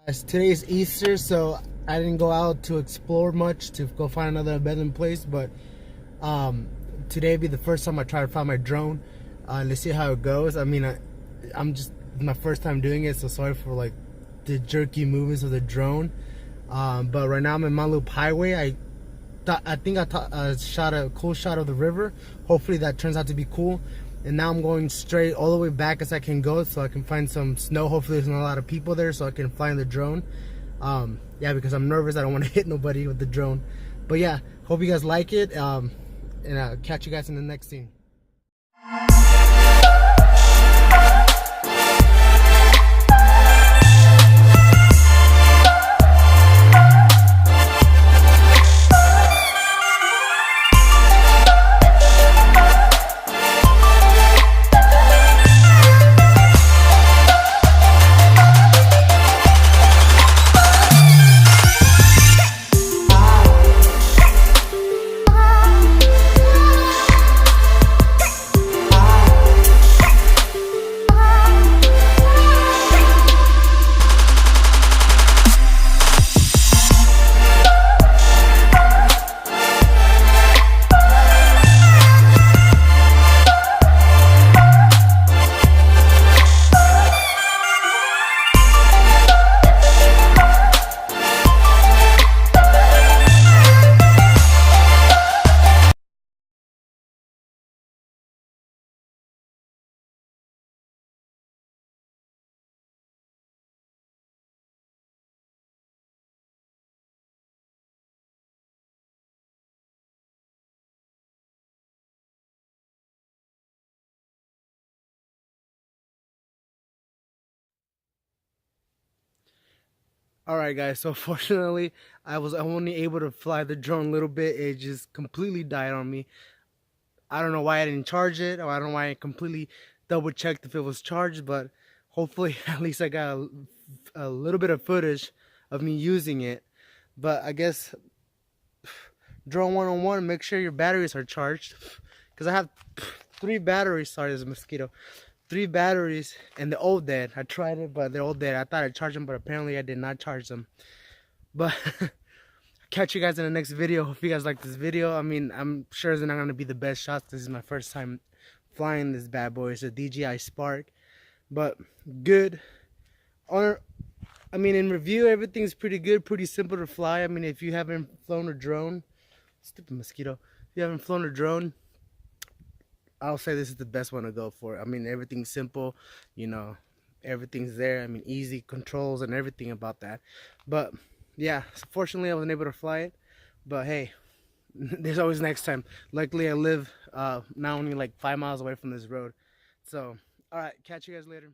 As today is Easter, so I didn't go out to explore much to go find another abandoned place, but today will be the first time I try to find my drone. Let's see how it goes. I mean, I'm just my first time doing it, so sorry for like the jerky movements of the drone. But right now I'm in Mount Loop Highway. I think I shot a cool shot of the river. Hopefully that turns out to be cool. And now I'm going straight all the way back as I can go, so I can find some snow. Hopefully there's not a lot of people there, so I can fly in the drone. Yeah, because I'm nervous. I don't want to hit nobody with the drone. But yeah, hope you guys like it. And I'll catch you guys in the next scene. Alright guys, so fortunately I was only able to fly the drone a little bit. It just completely died on me. I don't know why I didn't charge it, or I don't know why I completely double checked if it was charged, but hopefully at least I got a little bit of footage of me using it. But I guess drone 101, make sure your batteries are charged, because I have 3 batteries. Sorry, there's a mosquito. 3 batteries and they're all dead. I tried it, but they're all dead. I thought I charged them, but apparently I did not charge them. But catch you guys in the next video. Hope you guys like this video. I mean, I'm sure it's not going to be the best shots. This is my first time flying this bad boy. It's a DJI Spark, but good. I mean, in review, everything's pretty good, pretty simple to fly. I mean, if you haven't flown a drone, stupid mosquito, if you haven't flown a drone, I'll say this is the best one to go for. I mean, everything's simple, you know, everything's there. I mean, easy controls and everything about that. But yeah, fortunately I wasn't able to fly it, but hey, there's always next time. Luckily I live now only like 5 miles away from this road. So all right, catch you guys later.